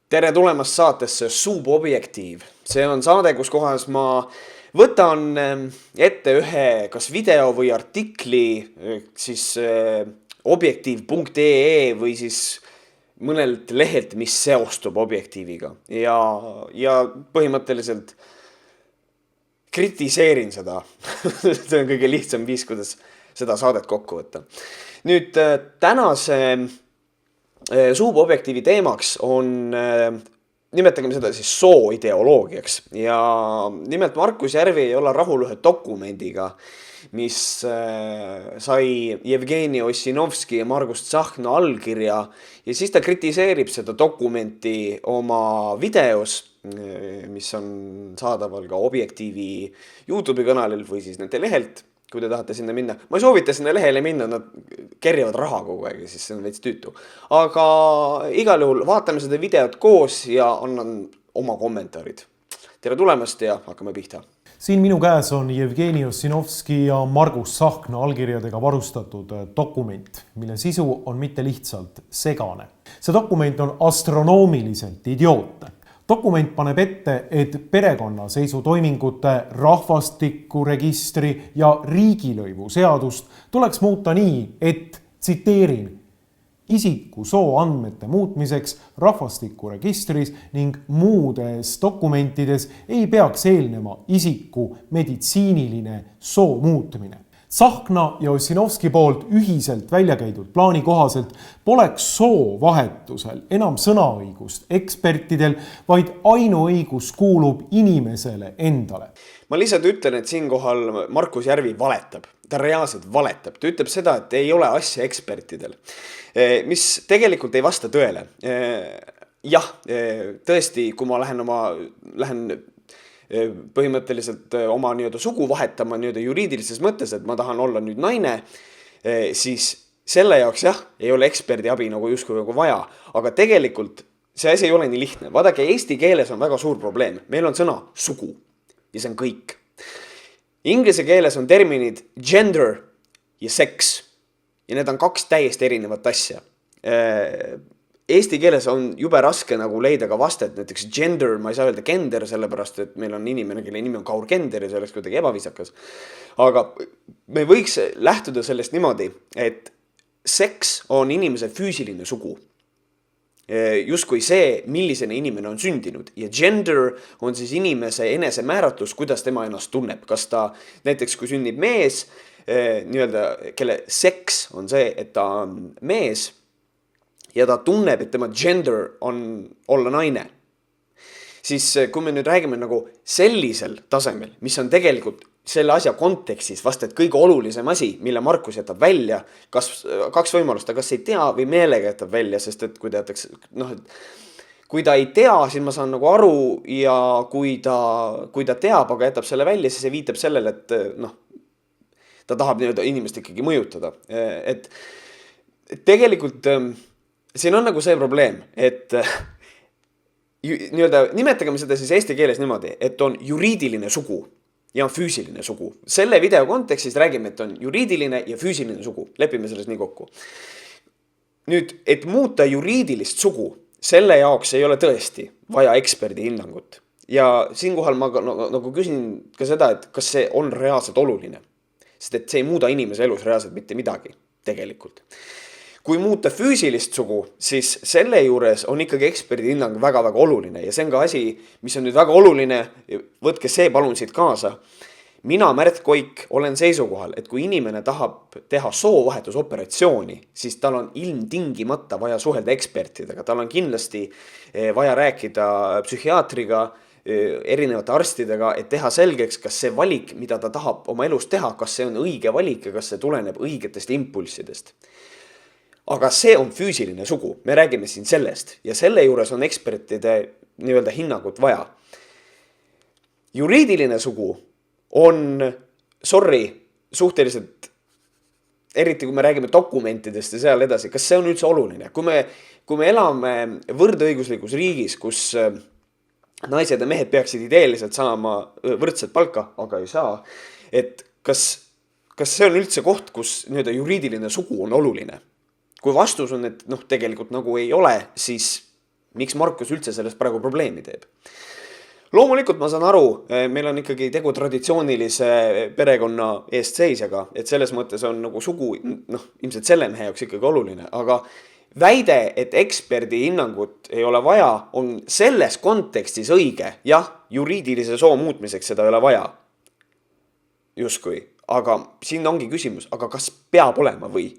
Tere tulemast saatesse Subobjektiiv. See on saade, kus kohas ma võtan ette ühe kas video või artikli objektiiv.ee või siis mõnelt lehelt, mis seostub objektiiviga. Ja põhimõtteliselt kritiseerin seda. See on kõige lihtsam viis, kuidas seda saadet kokku võtta. Nüüd tänase Subobjektiivi teemaks on, nimetagem seda siis sooideoloogiaks, ja nimelt Markus Järvi ei ole rahul ühe dokumendiga, mis sai Jevgeni Ossinovski ja Margus Tsahkna allkirja, ja siis ta kritiseerib seda dokumenti oma videos, mis on saadaval ka Objektiivi YouTube'i kanalil või siis nende lehelt, kui te tahate sinna minna. Ma ei soovita sinna lehele minna, nad kerjavad raha kogu aeg, siis see on veits tüütu. Aga igal juhul vaatame seda videot koos ja annan oma kommentaarid. Tere tulemast ja hakkame pihta. Siin minu käes on Jevgeni Ossinovski ja Margus Tsahkna allkirjadega varustatud dokument, mille sisu on mitte lihtsalt segane. See dokument on astronoomiliselt idiootne. Dokument paneb ette, et perekonnaseisutoimingute, rahvastikuregistri ja riigilõivu seadust tuleks muuta nii, et, tsiteerin, isiku sooandmete muutmiseks rahvastikuregistris ning muudes dokumentides ei peaks eelnema isiku meditsiiniline soo muutmine. Tsahkna ja Ossinovski poolt ühiselt välja käidud plaani kohaselt poleks soovahetusel enam sõnaõigust ekspertidel, vaid ainuõigus kuulub inimesele endale. Ma lihtsalt ütlen, et siinkohal Markus Järvi valetab. Ta reaalselt valetab. Ta ütleb seda, et ei ole asja ekspertidel, mis tegelikult ei vasta tõele. Jah, tõesti, kui ma lähen põhimõtteliselt oma sugu vahetama juriidilises mõttes, et ma tahan olla nüüd naine, siis selle jaoks jah, ei ole eksperdi abi justkui vaja, aga tegelikult see asi ei ole nii lihtne. Vaadake, eesti keeles on väga suur probleem. Meil on sõna sugu ja see on kõik. Inglise keeles on terminid gender ja sex ja need on kaks täiesti erinevat asja. Eesti keeles on jube raske leida ka vastet, näiteks gender, ma ei saa öelda gender, sellepärast, et meil on inimene, kelle nimi on Kaur Gender ja see oleks kuidagi ebaviisakas. Aga me võiks lähtuda sellest niimoodi, et seks on inimese füüsiline sugu. Justkui see, millisena inimene on sündinud. Ja gender on siis inimese enesemääratlus, kuidas tema ennast tunneb. Kas ta, näiteks kui sünnib mees, kelle seks on see, et ta on mees, ja ta tunneb, et tema gender on olla naine. Siis kui me nüüd räägime sellisel tasemel, mis on tegelikult selle asja kontekstis vast et kõige olulisem asi, mille Markus jätab välja, kaks võimalust, kas ei tea või meelega jätab välja, sest et kui ta ei tea, siis ma saan aru, ja kui ta teab, aga jätab selle välja, siis see viitab sellele, et ta tahab inimest ikkagi mõjutada. Et tegelikult siin on see probleem, et nimetagem seda siis eesti keeles niimoodi, et on juriidiline sugu ja on füüsiline sugu. Selle video kontekstis räägime, et on juriidiline ja füüsiline sugu. Lepime selles nii kokku. Nüüd, et muuta juriidilist sugu, selle jaoks ei ole tõesti vaja eksperdi hinnangut. Ja siinkohal ma küsin ka seda, et kas see on reaalselt oluline. Sest et see ei muuda inimese elus reaalselt mitte midagi tegelikult. Kui muuta füüsilist sugu, siis selle juures on ikkagi eksperdi hinnang väga-väga oluline ja see on ka asi, mis on nüüd väga oluline, võtke see palun siit kaasa. Mina, Märt Koik, olen seisukohal, et kui inimene tahab teha soovahetusoperatsiooni, siis tal on ilmtingimata vaja suhelda ekspertidega, tal on kindlasti vaja rääkida psühhiaatriga, erinevate arstidega, et teha selgeks, kas see valik, mida ta tahab oma elus teha, kas see on õige valik ja kas see tuleneb õigetest impulssidest. Aga see on füüsiline sugu, me räägime siin sellest ja selle juures on ekspertide hinnangut vaja. Juriidiline sugu on, suhteliselt, eriti kui me räägime dokumentidest ja seal edasi, kas see on üldse oluline? Kui me elame võrdõiguslikus riigis, kus naised ja mehed peaksid ideeliselt saama võrdset palka, aga ei saa, et kas see on üldse koht, kus juriidiline sugu on oluline? Kui vastus on, et tegelikult ei ole, siis miks Markus üldse sellest praegu probleemi teeb. Loomulikult ma saan aru, meil on ikkagi tegu traditsioonilise perekonna eestseisjaga, et selles mõttes on nagu sugu, ilmselt selle mehe jaoks ikkagi oluline, aga väide, et eksperdi hinnangut ei ole vaja, on selles kontekstis õige. Jah, juriidilise soo muutmiseks seda ei ole vaja. Justkui. Aga siin ongi küsimus, aga kas peab olema või?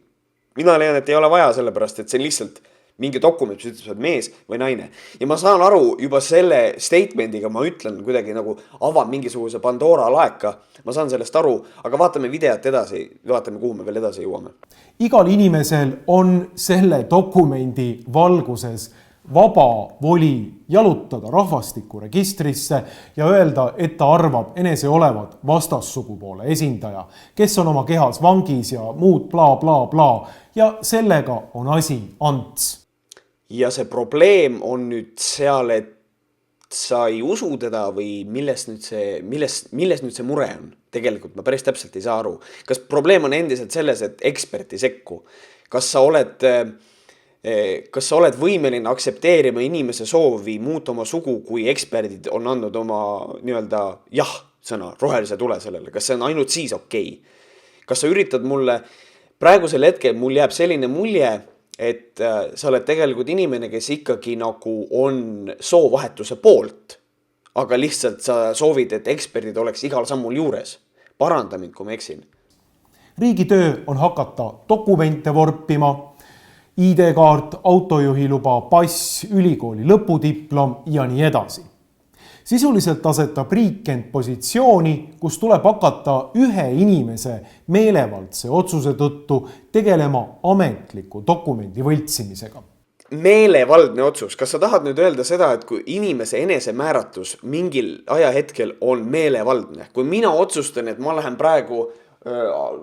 Mina leian, et ei ole vaja sellepärast, et see on lihtsalt mingi dokument, mis ütleb, et mees või naine. Ja ma saan aru juba selle statemendiga, ma ütlen kuidagi nagu avan mingisuguse Pandora laeka. Ma saan sellest aru, aga vaatame videot edasi, vaatame kuhu me veel edasi jõuame. Igal inimesel on selle dokumendi valguses vaba voli jalutada rahvastikuregistrisse ja öelda, et ta arvab enese olevat vastassugupoole esindaja, kes on oma kehas vangis ja muud bla bla bla ja sellega on asi ants. Ja see probleem on nüüd seal, et sa ei usu teda või milles nüüd see mure on? Tegelikult ma päris täpselt ei saa aru. Kas probleem on endiselt selles, et ekspert ei sekku? Kas sa oled võimeline aksepteerima inimese soovi muuta oma sugu, kui eksperdid on andnud oma nii-öelda jah sõna, rohelise tule sellele? Kas see on ainult siis okei? Kas sa üritad mulle, praegusel hetkel mul jääb selline mulje, et sa oled tegelikult inimene, kes ikkagi nagu on soovahetuse poolt, aga lihtsalt sa soovid, et eksperdid oleks igal sammul juures. Paranda mind, kui ma eksin. Riigi töö on hakata dokumente vorpima, ID-kaart, autojuhiluba, pass, ülikooli lõpudiplom ja nii edasi. Sisuliselt asetab riik end positsiooni, kus tuleb hakata ühe inimese meelevaldse otsuse tõttu tegelema ametliku dokumendi võltsimisega. Meelevaldne otsus. Kas sa tahad nüüd öelda seda, et kui inimese enesemääratus mingil ajahetkel on meelevaldne? Kui mina otsustan, et ma lähen praegu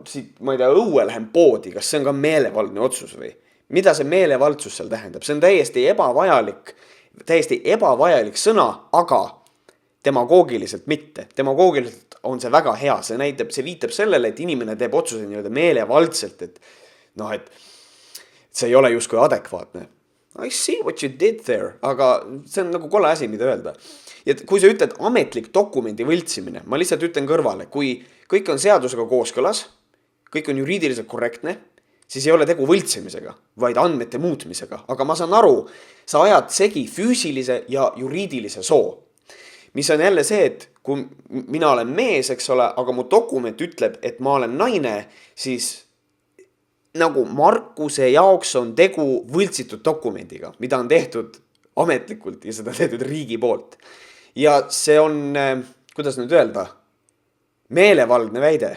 siit, ma ei tea, õue lähen poodi, kas see on ka meelevaldne otsus või? Mida see meelevaldsus seal tähendab? See on täiesti ebavajalik sõna, aga demagoogiliselt mitte. Demagoogiliselt on see väga hea. See viitab sellele, et inimene teeb otsuse nii-öelda meelevaldselt, et see ei ole justkui adekvaatne. I see what you did there, aga see on nagu kole asi, mida öelda. Ja kui sa ütled ametlik dokumendi võltsimine, ma lihtsalt ütlen kõrvale, kui kõik on seadusega kooskõlas, kõik on juriidiliselt korrektne, siis ei ole tegu võltsimisega, vaid andmete muutmisega. Aga ma saan aru, sa ajad segi füüsilise ja juriidilise soo. Mis on jälle see, et kui mina olen mees, eks ole, aga mu dokument ütleb, et ma olen naine, siis nagu Markuse jaoks on tegu võltsitud dokumendiga, mida on tehtud ametlikult ja seda tehtud riigi poolt. Ja see on, kuidas nüüd öelda, meelevaldne väide.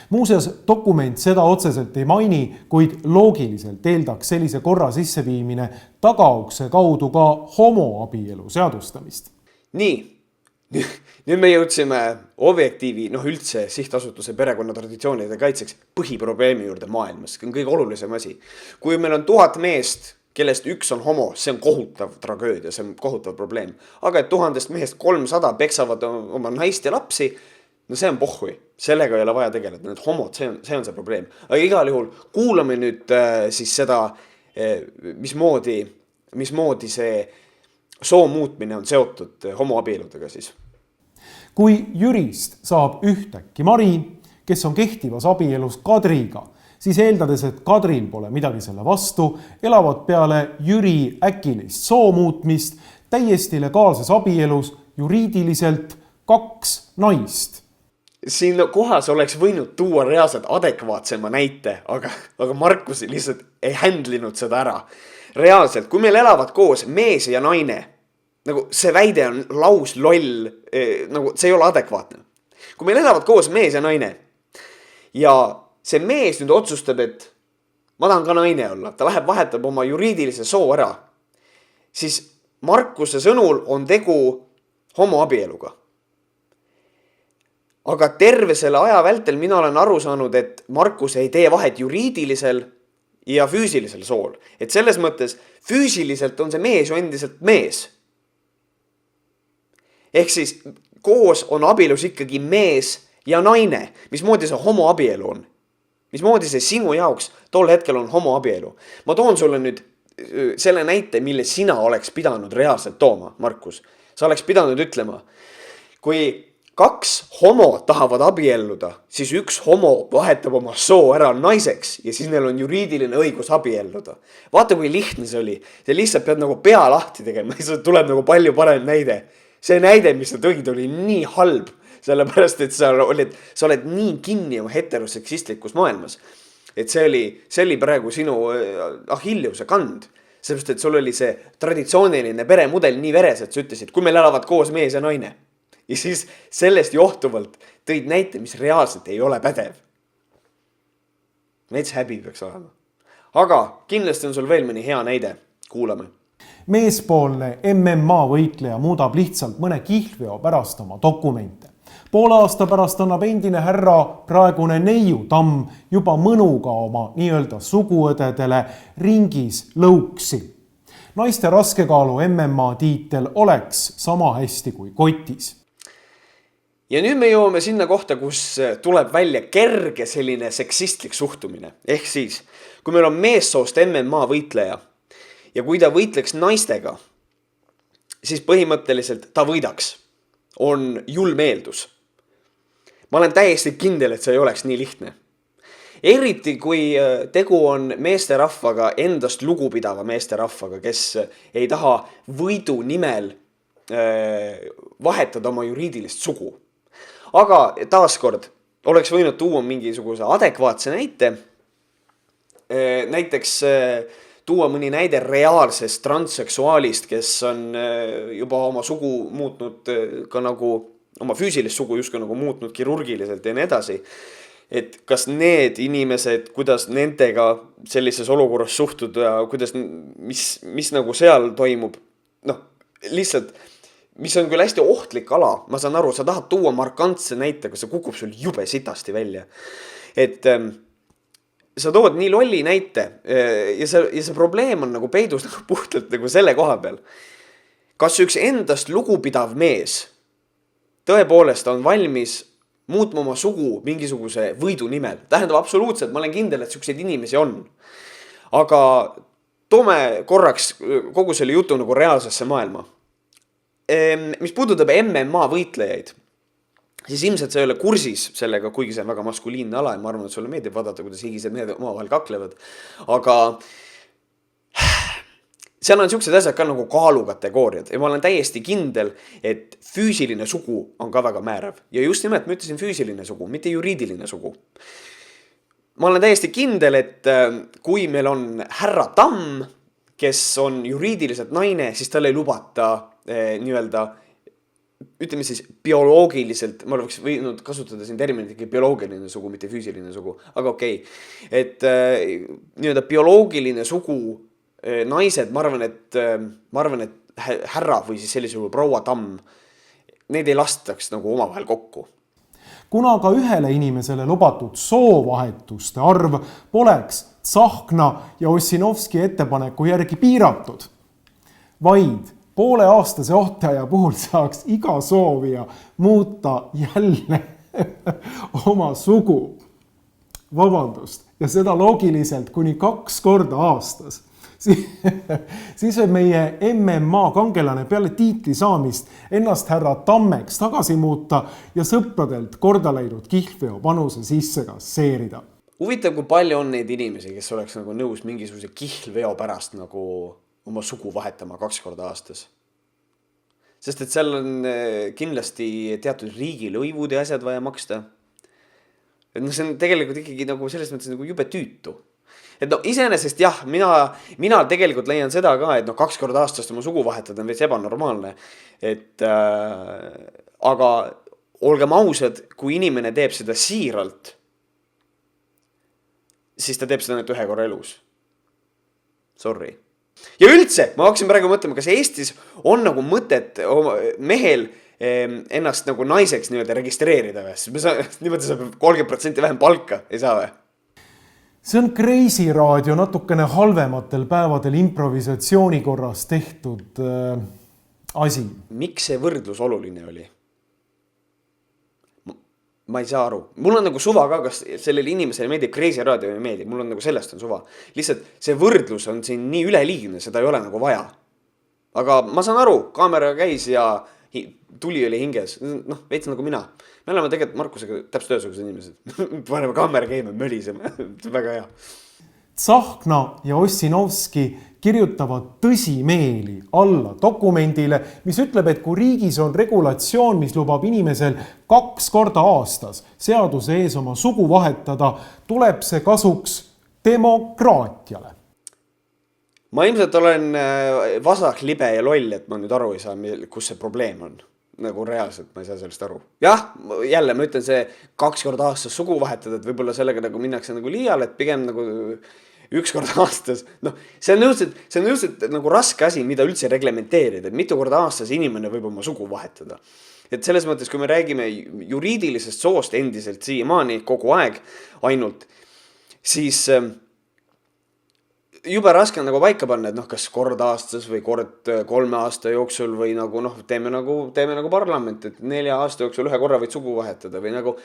Muuseas, dokument seda otseselt ei maini, kuid loogiliselt eeldaks sellise korra sisseviimine tagaukse kaudu ka homoabielu seadustamist. Nii, nüüd me jõudsime objektiivi, üldse sihtasutuse perekonna traditsioonide kaitseks põhiprobleemi juurde maailmas. See on kõige olulisem asi. Kui meil on 1000 meest, kellest üks on homo, see on kohutav tragöödia, see on kohutav probleem. Aga et 1000 mehest 300 peksavad oma naist ja lapsi, see on pohhui. Sellega ei ole vaja tegeleda. Need homod, see on see probleem. Aga igal juhul kuulame nüüd siis seda, mismoodi see soo muutmine on seotud homoabieludega siis. Kui Jürist saab ühtäkki Mari, kes on kehtivas abielus Kadriga, siis eeldades, et Kadril pole midagi selle vastu, elavad peale Jüri äkilist soo muutmist täiesti legaalses abielus juriidiliselt 2 naist. Siin kohas oleks võinud tuua reaalselt adekvaatsema näite, aga Markus lihtsalt ei händlinud seda ära. Reaalselt, kui meil elavad koos mees ja naine, nagu see väide on laus loll, nagu see ei ole adekvaatne. Kui meil elavad koos mees ja naine ja see mees nüüd otsustab, et ma tahan ka naine olla, ta läheb vahetab oma juriidilise soo ära, siis Markuse sõnul on tegu homoabieluga. Aga terve selle aja vältel mina olen aru saanud, et Markus ei tee vahet juriidilisel ja füüsilisel sool. Et selles mõttes füüsiliselt on see mees ju endiselt mees. Ehk siis koos on abielus ikkagi mees ja naine. Mismoodi see homoabielu on? Mismoodi see sinu jaoks tol hetkel on homoabielu? Ma toon sulle nüüd selle näite, mille sina oleks pidanud reaalselt tooma, Markus. Sa oleks pidanud ütlema, kui 2 homo tahavad abielluda, siis 1 homo vahetab oma soo ära naiseks ja siis neil on juriidiline õigus abielluda. Vaata, kui lihtne see oli. Sa lihtsalt pead nagu pea lahti tegema, siis tuleb nagu palju parem näide. See näide, mis sa tõid, oli nii halb, sellepärast, et sa oled nii kinni oma heteroseksistlikus maailmas. Et see oli praegu sinu Achilleuse kand. Sellepärast, et sul oli see traditsiooniline peremudel nii veres, et sa ütlesid, kui meil elavad koos mees ja naine. Ja siis sellest johtuvalt tõid näite, mis reaalselt ei ole pädev. Mets häbi peaks olema. Aga kindlasti on sul veel mõni hea näide. Kuulame. Meespoolne MMA võitleja muudab lihtsalt mõne kihlveo pärast oma dokumente. Poole aasta pärast annab endine härra praegune neiu Tamm juba mõnuga oma nii-öelda suguõdedele ringis lõuksi. Naiste raskekaalu MMA tiitel oleks sama hästi kui kotis. Ja nüüd me jõuame sinna kohta, kus tuleb välja kerge selline seksistlik suhtumine. Ehk siis, kui meil on meessoost MMA võitleja ja kui ta võitleks naistega, siis põhimõtteliselt ta võidaks. On julm eeldus. Ma olen täiesti kindel, et see ei oleks nii lihtne. Eriti kui tegu on meesterahvaga, endast lugupidava meesterahvaga, kes ei taha võidu nimel vahetada oma juriidilist sugu. Aga taaskord oleks võinud tuua mingisuguse adekvaatse näite. Näiteks tuua mõni näide reaalsest transseksuaalist, kes on juba oma sugu muutnud ka nagu oma füüsilist sugu justkui nagu muutnud kirurgiliselt ja nii edasi. Et kas need inimesed, kuidas nendega sellises olukorras suhtuda, kuidas, mis nagu seal toimub, lihtsalt, mis on küll hästi ohtlik ala, ma saan aru, sa tahad tuua markantse näite, aga see kukub sul jube sitasti välja. Et sa tood nii lolli näite ja see probleem on nagu peidus nagu puhtalt nagu selle koha peal. Kas üks endast lugupidav mees tõepoolest on valmis muutma oma sugu mingisuguse võidu nimel? Tähendab absoluutselt, ma olen kindel, et selliseid inimesi on. Aga toome korraks kogu selle jutu nagu reaalsesse maailma. Mis puudutab MMA võitlejaid, siis ilmselt sa ei ole kursis sellega, kuigi see on väga maskuliinne ala ja ma arvan, et sulle meeldib vaadata, kuidas higised mehed omavahel kaklevad. Aga seal on sellised asjad ka nagu kaalukategooriad ja ma olen täiesti kindel, et füüsiline sugu on ka väga määrav. Ja just nimelt ma ütlesin füüsiline sugu, mitte juriidiline sugu. Ma olen täiesti kindel, et kui meil on härra Tamm, kes on juriidiliselt naine, siis tal ei lubata nii-öelda, ütleme siis bioloogiliselt, ma oleks võinud kasutada siin terminit bioloogiline sugu, mitte füüsiline sugu, aga okei. Et nii-öelda bioloogiline sugu naised, ma arvan, et härra või siis sellisel proua Tamm, need ei lastaks nagu omavahel kokku. Kuna ka ühele inimesele lubatud soovahetuste arv poleks Tsahkna ja Ossinovski ettepaneku järgi piiratud, vaid pooleaastase ohtaja puhul saaks iga soovija muuta jälle oma sugu. Vabandust, ja seda loogiliselt kuni 2 korda aastas. Siis võib meie MMA kangelane peale tiitli saamist ennast härra Tammeks tagasi muuta ja sõpradelt korda läinud kihlveo panuse sisse kasseerida. Huvitav, kui palju on neid inimesi, kes oleks nagu nõus mingisuguse kihlveo pärast nagu oma sugu vahetama 2 korda aastas. Sest et seal on kindlasti teatud riigilõivud ja asjad vaja maksta. Et see on tegelikult ikkagi nagu selles mõttes nagu jube tüütu. Et iseenesest jah, mina tegelikult leian seda ka, et 2 korda aastast oma sugu vahetada on veits ebanormaalne. Et, aga olgem ausad, kui inimene teeb seda siiralt, siis ta teeb seda nüüd 1 korra elus. Sorry. Ja üldse, ma hakkasin praegu mõtlema, kas Eestis on nagu mõtet mehel ennast nagu naiseks nii-öelda registreerida või? Niimoodi saab 30% vähem palka, ei saa või? See on Kreisi raadio natukene halvematel päevadel improvisatsiooni korras tehtud asi. Miks see võrdlus oluline oli? ma ei saa aru. Mul on nagu suva ka, kas sellele inimesele meeldib Kreisi raadio või meeldib. Mul on nagu sellest on suva. Lihtsalt see võrdlus on siin nii üleliigne, seda ei ole nagu vaja. Aga ma saan aru, kaamera käis ja tuli oli hinges. Noh, veits nagu mina. Me oleme tegelikult Markusega täpselt ühesugused inimesed. Paneme kaamera käima, möliseme. Väga hea. Tsahkna ja Ossinovski kirjutavad tõsimeeli alla dokumendile, mis ütleb, et kui riigis on regulatsioon, mis lubab inimesel 2 korda aastas seaduse ees oma sugu vahetada, tuleb see kasuks demokraatiale. Ma ilmselt olen vasak, libe ja loll, et ma nüüd aru ei saa, kus see probleem on. Nagu reaalselt ma ei saa sellest aru. Jah, jälle ma ütlen see 2 korda aastas sugu vahetada, et võib-olla sellega nagu minnakse nagu liial, et pigem nagu 1 kord aastas. No, see on õudselt nagu raske asi, mida üldse reglementeerida, et mitu korda aastas inimene võib oma sugu vahetada. Et selles mõttes, kui me räägime juriidilisest soost endiselt siiamaani kogu aeg ainult, siis jube raske on nagu paika panna, et kas kord aastas või kord 3 aasta jooksul või nagu teeme nagu parlament, et 4 aasta jooksul 1 korra võid sugu vahetada või nagu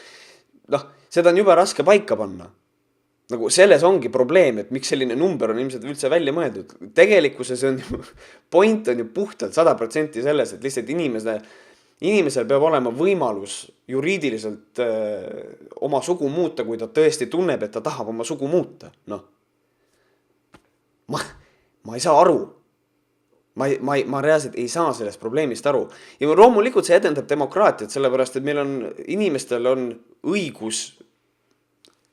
seda on jube raske paika panna. Nagu selles ongi probleem, et miks selline number on ilmselt üldse välja mõeldud. Tegelikkuses on point on ju puhtalt 100% selles, et lihtsalt inimesel peab olema võimalus juriidiliselt oma sugu muuta, kui ta tõesti tunneb, et ta tahab oma sugu muuta. Ma ei saa aru. Ma reaalselt ei saa sellest probleemist aru. Ja loomulikult see edendab demokraatiat, sellepärast, et meil on, inimestel on õigus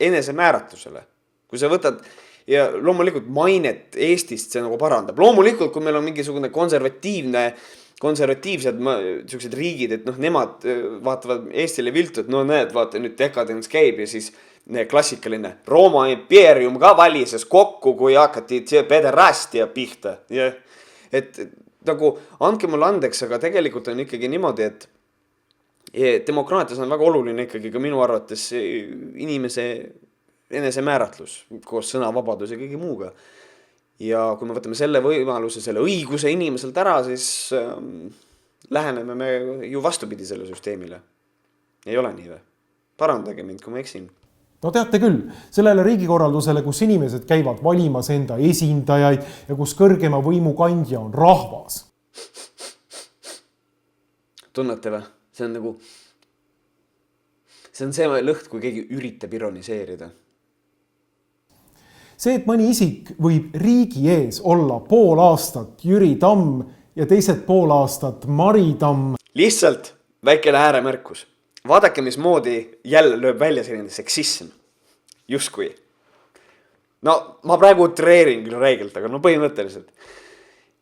enesemääratlusele. Kui sa võtad, ja loomulikult mainet Eestist see nagu parandab. Loomulikult, kui meil on mingisugune konservatiivsed riigid, et nemad vaatavad Eestile viltu, et näed, vaata nüüd dekadents käib ja siis klassikaline Rooma impeerium ka valises kokku, kui hakati pederastia pihta. Et nagu, andke mulle andeks, aga tegelikult on ikkagi niimoodi, et demokraatias on väga oluline ikkagi ka minu arvates inimese enesemääratlus koos sõnavabadus ja kõige muuga. Ja kui me võtame selle võimaluse, selle õiguse inimeselt ära, siis läheneme me ju vastupidi selle süsteemile. Ei ole nii või? Parandage mind, kui ma eksin. No teate küll, sellele riigikorraldusele, kus inimesed käivad valimas enda esindajaid ja kus kõrgema võimu kandja on rahvas. Tunnete või? See on nagu, see on see lõht, kui keegi üritab ironiseerida. See, et mõni isik võib riigi ees olla pool aastat Jüri Tamm ja teised pool aastat Mari Tamm. Lihtsalt väikene ääremärkus. Vaadake, mismoodi jälle lööb välja selline seksism. Justkui. No, ma praegu utreerin küll räigelt, aga põhimõtteliselt.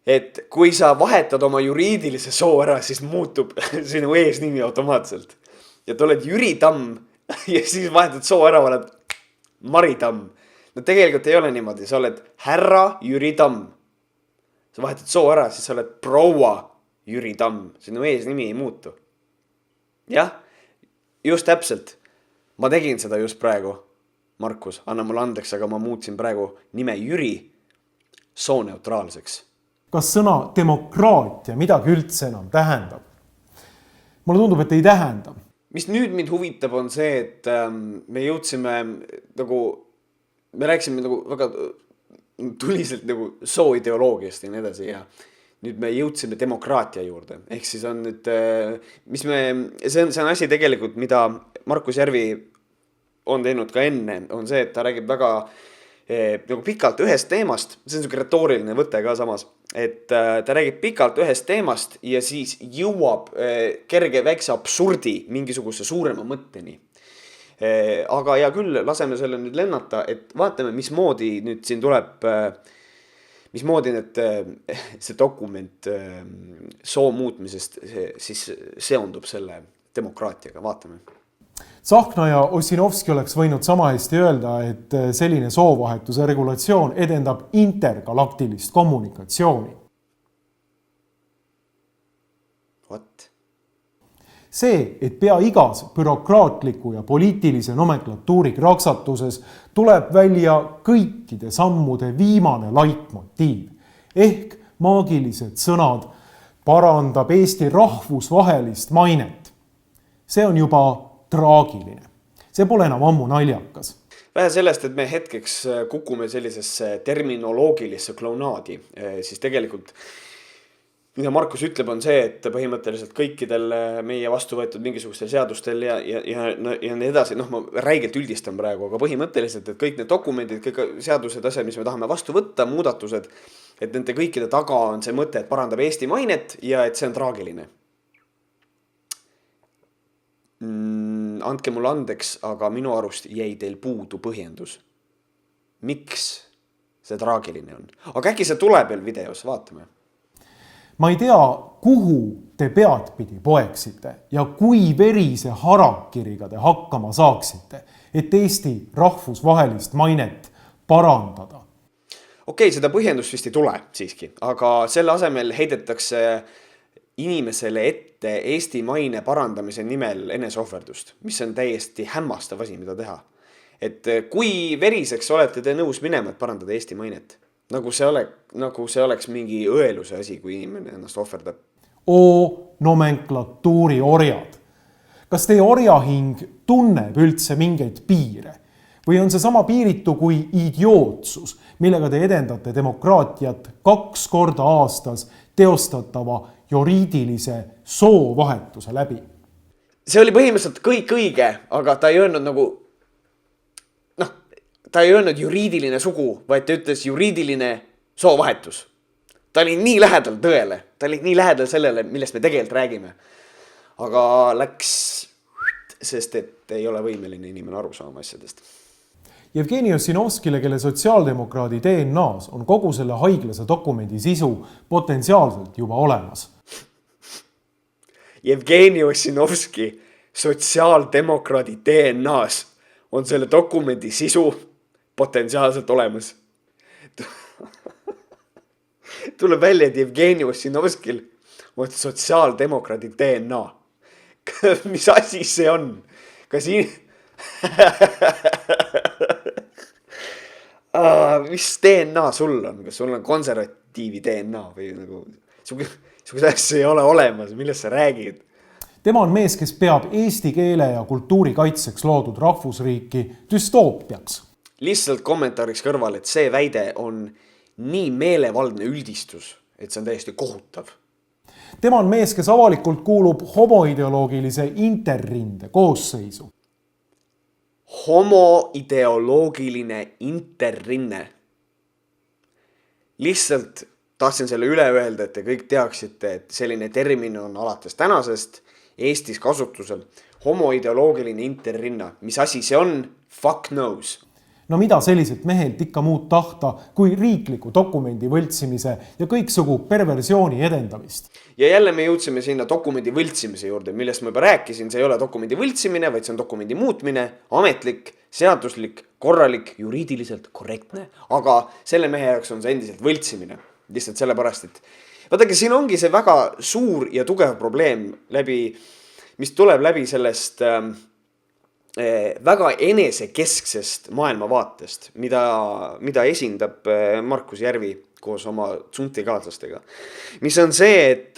Et kui sa vahetad oma juriidilise soo ära, siis muutub sinu eesnimi automaatselt. Ja ta oled Jüri Tamm ja siis vahetad soo ära, oled Mari Tamm. No tegelikult ei ole niimoodi, sa oled härra Jüri Tamm. Sa vahetad soo ära, siis sa oled proua Jüri Tamm. Sinu eesnimi ei muutu. Jah, just täpselt. Ma tegin seda just praegu, Markus. Anna mulle andeks, aga ma muutsin praegu nime Jüri sooneutraalseks. Kas sõna demokraatia midagi üldse enam tähendab? Mulle tundub, et ei tähenda. Mis nüüd mind huvitab on see, et me jõudsime nagu, me rääkisime nagu väga tuliselt nagu sooideoloogiast ja nii edasi ja nüüd me jõudsime demokraatia juurde. Ehk siis on nüüd, see on asi tegelikult, mida Markus Järvi on teinud ka enne, on see, et ta räägib väga nagu pikalt ühest teemast, see on selline retooriline võte ka samas, et ta räägib pikalt ühest teemast ja siis jõuab kerge väikse absurdi mingisuguse suurema mõtteni. Aga ja küll, laseme selle nüüd lennata, et vaatame, mismoodi nüüd siin tuleb, mismoodi see dokument soo muutmisest siis seondub selle demokraatiaga, vaatame. Tsahkna ja Ossinovski oleks võinud sama hästi öelda, et selline soovahetuse regulatsioon edendab intergalaktilist kommunikatsiooni. What? See, et pea igas bürokraatliku ja poliitilise nomenklatuuri kraksatuses tuleb välja kõikide sammude viimane laitmotiiv ehk maagilised sõnad parandab Eesti rahvusvahelist mainet. See on juba traagiline. See pole enam ammu naljakas. Vähe sellest, et me hetkeks kukume sellisesse terminoloogilisse klaunaadi, siis tegelikult mida Markus ütleb on see, et põhimõtteliselt kõikidel meie vastu võetud mingisugustel seadustel ja nii edasi, ma räigelt üldistan praegu, aga põhimõtteliselt, et kõik need dokumendid, kõik seadused, asjad, mis me tahame vastu võtta, muudatused, et nende kõikide taga on see mõte, et parandab Eesti mainet ja et see on traagiline. Andke mulle andeks, aga minu arust jäi teil puudu põhjendus. Miks see traagiline on? Aga äkki see tuleb veel videos, vaatame. Ma ei tea, kuhu te peadpidi poeksite ja kui verise harakiriga te hakkama saaksite, et Eesti rahvusvahelist mainet parandada. Okei, seda põhjendust vist ei tule siiski, aga selle asemel heidetakse inimesele ette Eesti maine parandamise nimel eneseohverdust, mis on täiesti hämmastav asi, mida teha. Et kui veriseks olete te nõus minema, et parandada Eesti mainet? Nagu see oleks mingi õeluse asi, kui inimene ennast ohverdab. Nomenklatuuri orjad. Kas teie orjahing tunneb üldse mingeid piire? Või on see sama piiritu kui idiootsus, millega te edendate demokraatiat 2 korda aastas teostatava juriidilise soovahetuse läbi? See oli põhimõtteliselt kõik õige, aga ta ei öelnud ta ei öelnud juriidiline sugu, vaid ta ütles juriidiline soovahetus. Ta oli nii lähedal tõele, ta oli nii lähedal sellele, millest me tegelikult räägime. Aga läks, sest et ei ole võimeline inimene aru saama asjadest. Jevgeni Ossinovskile, kelle sotsiaaldemokraadi DNA-s on kogu selle haiglase dokumendi sisu potentsiaalselt juba olemas. Jevgeni Ossinovski sotsiaaldemokraadi DNA-s on selle dokumendi sisu potentsiaalselt olemas. Tuleb välja, et Jevgeni Ossinovskil on sotsiaaldemokraadi DNA. Mis asi see on? Kas mis DNA sul on? Kas sul on konservatiivi DNA või suguse asja ei ole olemas, millest sa räägid? Tema on mees, kes peab eesti keele ja kultuuri kaitseks loodud rahvusriiki düstoopiaks. Lihtsalt kommentaariks kõrval, et see väide on nii meelevaldne üldistus, et see on täiesti kohutav. Tema on mees, kes avalikult kuulub homoideoloogilise interrinde koosseisu. Homoideoloogiline interrinne. Lihtsalt tahtsin selle üle öelda, et te kõik teaksite, et selline termin on alates tänasest Eestis kasutusel. Homoideoloogiline interrinna. Mis asi see on? Fuck knows. No mida selliselt mehelt ikka muud tahta kui riikliku dokumendi võltsimise ja kõiksugu perversiooni edendamist. Ja jälle me jõudsime sinna dokumendi võltsimise juurde, millest ma juba rääkisin. See ei ole dokumendi võltsimine, vaid see on dokumendi muutmine, ametlik, seaduslik, korralik, juriidiliselt korrektne. Aga selle mehe jaoks on see endiselt võltsimine. Lihtsalt sellepärast, et vaadake, siin ongi see väga suur ja tugev probleem mis tuleb läbi sellest väga enesekesksest maailmavaatest, mida esindab Markus Järvi koos oma tsuntikaaslastega. Mis on see, et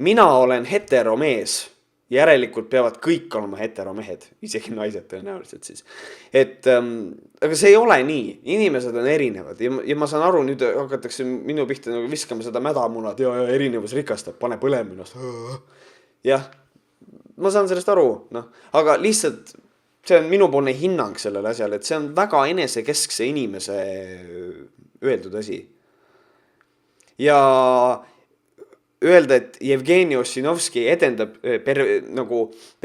mina olen heteromees, järelikult peavad kõik olema heteromehed, isegi naised tõenäoliselt siis. Aga see ei ole nii, inimesed on erinevad ja ma saan aru, nüüd hakatakse minu pihta viskama seda mädamunad ja erinevus rikastab, pane põlema ennast. Jah, ma saan sellest aru, aga lihtsalt see on minupoolne hinnang sellele asjale, et see on väga enesekeskse inimese öeldud asi. Ja öelda, et Jevgeni Ossinovski edendab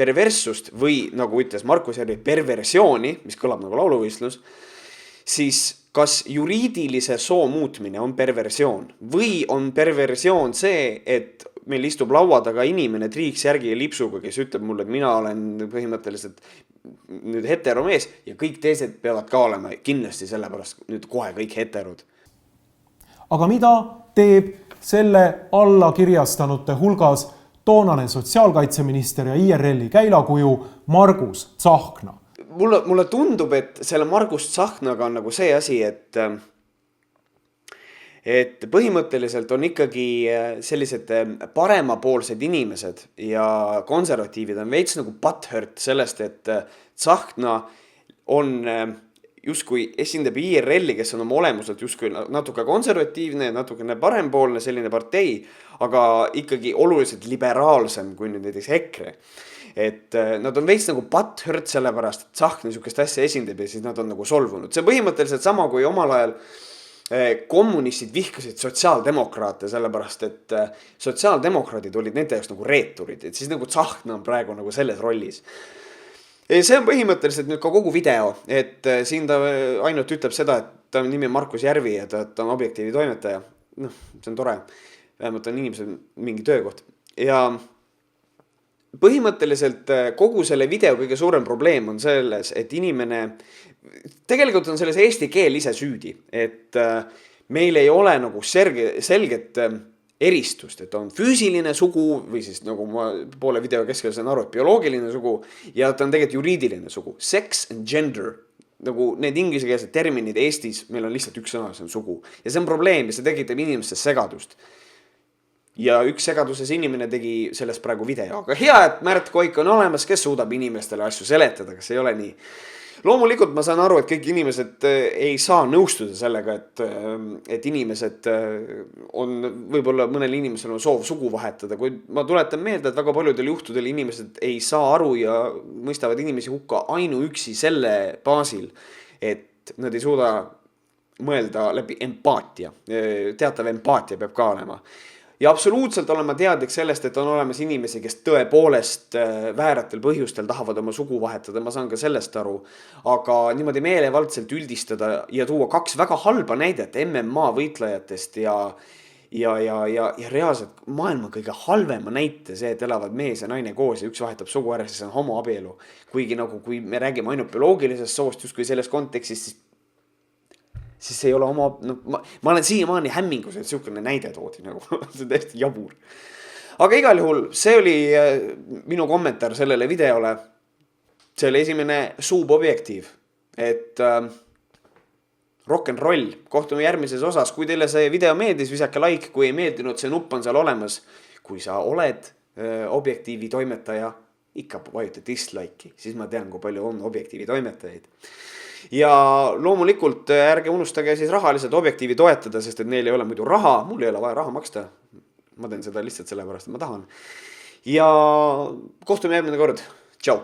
perverssust või nagu ütles Markus Järvi perversiooni, mis kõlab nagu lauluvõistlus, siis kas juriidilise soo muutmine on perversioon või on perversioon see, et meil istub laua taga inimene triiksjärgi ja lipsuga, kes ütleb mulle, et mina olen põhimõtteliselt nüüd heteromees ja kõik teised peavad ka olema kindlasti sellepärast nüüd kohe kõik heterod. Aga mida teeb selle allakirjastanute hulgas toonane sotsiaalkaitseminister ja IRL-i käilakuju Margus Tsahkna? Mulle tundub, et selle Margus Tsahknaga on nagu see asi, et põhimõtteliselt on ikkagi sellised paremapoolsed inimesed ja konservatiivid on veits nagu butthurt sellest, et Tsahkna on justkui esindab IRL-i, kes on oma olemuselt justkui natuke konservatiivne ja natukene parempoolne selline partei, aga ikkagi oluliselt liberaalsem kui nüüd näiteks EKRE. Et nad on veits nagu butthurt sellepärast, et Tsahkna niisugust asja esindab ja siis nad on nagu solvunud. See põhimõtteliselt sama kui omal ajal kommunistid vihkasid sotsiaaldemokraate sellepärast, et sotsiaaldemokraadid olid nende jaoks nagu reeturid, et siis nagu Tsahkna on praegu nagu selles rollis. See on põhimõtteliselt nüüd ka kogu video, et siin ta ainult ütleb seda, et ta nimi on Markus Järvi ja ta on Objektiivi toimetaja. Noh, see on tore. Vähemalt on inimesel mingi töökoht. Ja põhimõtteliselt kogu selle video kõige suurem probleem on selles, et inimene, tegelikult on selles eesti keel ise süüdi, et meil ei ole nagu selget eristust, et on füüsiline sugu või siis nagu ma poole video keskel saan aru, et bioloogiline sugu ja ta on tegelikult juriidiline sugu. Sex and gender, nagu need ingliskeelsed terminid Eestis, meil on lihtsalt üks sõna, see on sugu. Ja see on probleem ja see tekitab inimestes segadust. Ja üks segaduses inimene tegi sellest praegu video, aga hea, et Märt Koik on olemas, kes suudab inimestele asju seletada, kas ei ole nii. Loomulikult ma saan aru, et kõik inimesed ei saa nõustuda sellega, et inimesed on, võib-olla mõnel inimesel on soov sugu vahetada, kuid ma tuletan meelde, et väga paljudel juhtudel inimesed ei saa aru ja mõistavad inimesi hukka ainuüksi selle baasil, et nad ei suuda mõelda läbi empaatia. Teatav empaatia peab ka olema. Ja absoluutselt olen ma teadlik sellest, et on olemas inimesi, kes tõepoolest vääratel põhjustel tahavad oma sugu vahetada, ma saan ka sellest aru, aga niimoodi meelevaldselt üldistada ja tuua kaks väga halba näidet MMA võitlejatest ja reaalselt maailma kõige halvema näite see, et elavad mees ja naine koos ja üks vahetab sugu ära, siis on homoabielu. Kuigi nagu, kui me räägime ainult bioloogilisest soost, just kui selles kontekstis, siis ei ole oma, ma olen siiamaani hämmingus, et selline näide toodi, nagu see on täiesti jabur. Aga igal juhul, see oli minu kommentaar sellele videole. See oli esimene suubobjektiiv, et rock and roll, kohtume järgmises osas. Kui teile see video meeldis, visake like, kui ei meeldinud, see nupp on seal olemas. Kui sa oled objektiivi toimetaja, ikka vajuta dislike'i, siis ma tean, kui palju on objektiivi toimetajaid. Ja loomulikult ärge unustage siis rahaliselt objektiivi toetada, sest et neil ei ole muidu raha, mul ei ole vaja raha maksta. Ma teen seda lihtsalt sellepärast, et ma tahan. Ja kohtume järgmine kord. Tšau!